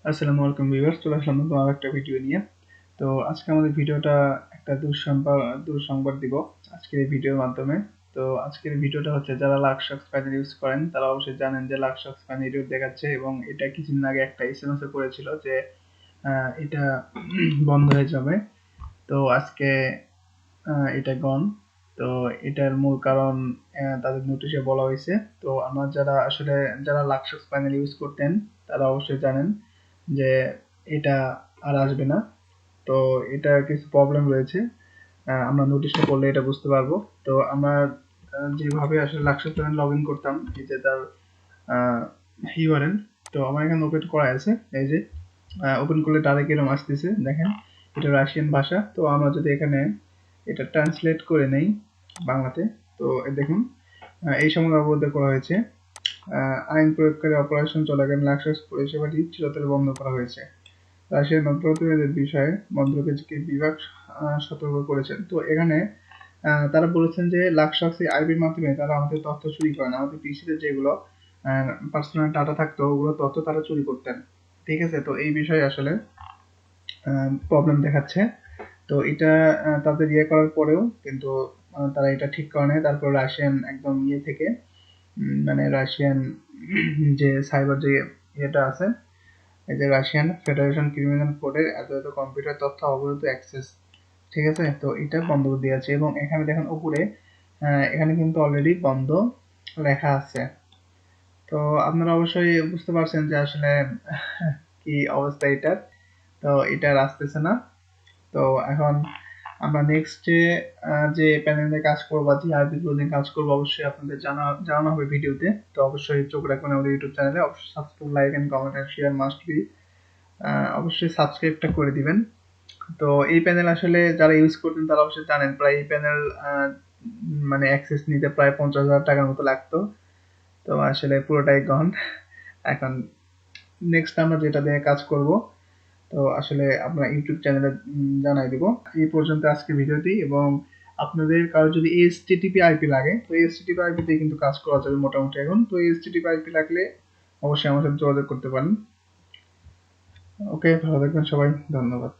আসসালামু আলাইকুম ভিউয়ার্স, চলে আসলাম নতুন আরেকটা ভিডিও নিয়ে। তো আজকে আমাদের ভিডিওটা একটা দুঃসংবাদ দিব আজকের এই ভিডিওর মাধ্যমে। তো আজকের ভিডিওটা হচ্ছে যারা লাক্সসক্স প্যানেল ইউজ করেন তারা অবশ্যই জানেন যে লাক্সসক্স প্যানেল এরর দেখাচ্ছে এবং এটা কিছুদিন আগে একটা এসএমএস এ পড়েছিল যে এটা বন্ধ হয়ে যাবে। তো আজকে এটা গন। তো এটার মূল কারণ তাদের নোটিশে বলা হয়েছে। তো আমরা যারা লাক্সসক্স প্যানেল ইউজ করতেন তারা অবশ্যই জানেন যে এটা আর আসবে না। তো এটা কিছু প্রবলেম রয়েছে, আমরা নোটিশটা পড়লে এটা বুঝতে পারবো। তো আমরা যেভাবে আসলে লাক্সসক্স প্যানেল লগ ইন করতাম, এই যে তার ইউআরএল, তো আমার এখানে ওপেন করা আছে। এই যে ওপেন করলে ডাইরেক্ট এরকম আসতেছে, দেখেন এটা রাশিয়ান ভাষা। তো আমরা যদি এখানে এটা ট্রান্সলেট করে নেই বাংলাতে, তো দেখুন এই সময় অবরোধ করা হয়েছে। আইন প্রয়োগকারী অপারেশন চলাকালীন লাক্সসক্স পরিষেবাটি চিরতরে বন্ধ করা হয়েছে। রাশিয়ার নথিপত্রের বিষয়ে মন্ত্রকের বিভাগ সতর্ক করেছেন। তো এখানে তারা বলেছেন যে লাক্সসক্স এই আইপির মাধ্যমে তারা আমাদের তথ্য চুরি করেন, আমাদের পিসিতে যেগুলো পার্সোনাল ডাটা থাকতো ওগুলো তথ্য তারা চুরি করতেন। ঠিক আছে, তো এই বিষয়ে আসলে প্রবলেম দেখাচ্ছে। তো এটা তাদের ইয়ে করার পরেও কিন্তু তারা এটা ঠিক করে নেয়। তারপর রাশিয়ান একদম ইয়ে থেকে মানে রাশিয়ান যে সাইবার যে ইয়েটা আছে, এই যে রাশিয়ান ফেডারেশন ক্রিমিনাল কোডের এত কম্পিউটার তথ্য অবৈধ অ্যাক্সেস, ঠিক আছে, তো এটা বন্ধ করে দিয়েছে। এবং এখানে দেখেন উপরে এখানে কিন্তু অলরেডি বন্ধ লেখা আছে। তো আপনারা অবশ্যই বুঝতে পারছেন যে আসলে কি অবস্থা এটার। তো এটা আর আসতেছে না। তো এখন আমরা নেক্সট যে প্যানেলে কাজ করবো বা যে আইপি গুলো নিয়ে কাজ করবো অবশ্যই আপনাদের জানানো হবে ভিডিওতে। তো অবশ্যই চোখ রাখবেন আমাদের ইউটিউব চ্যানেলে। অবশ্যই subscribe, like and comment and share must be. অবশ্যই সাবস্ক্রাইবটা করে দিবেন। তো এই প্যানেল আসলে যারা ইউজ করতেন তারা অবশ্যই জানেন প্রায় এই প্যানেল মানে অ্যাক্সেস নিতে প্রায় 50,000 টাকার মতো লাগতো। তো আসলে পুরোটাই গন। এখন নেক্সট আমরা যেটা দিয়ে কাজ করব, তো আসলে আপনার ইউটিউব চ্যানেলে জানাই দিব। এই পর্যন্ত আজকে ভিডিওটি। এবং আপনাদের কারো যদি এইচটিটিপি আইপি লাগে, তো এইচটিটিপি আইপি দিয়ে কিন্তু কাজ করা যাবে মোটামুটি এখন। তো এইচটিটিপি আইপি লাগলে অবশ্যই আমার সাথে যোগাযোগ করতে পারেন। ওকে, ভালো থাকবেন সবাই, ধন্যবাদ।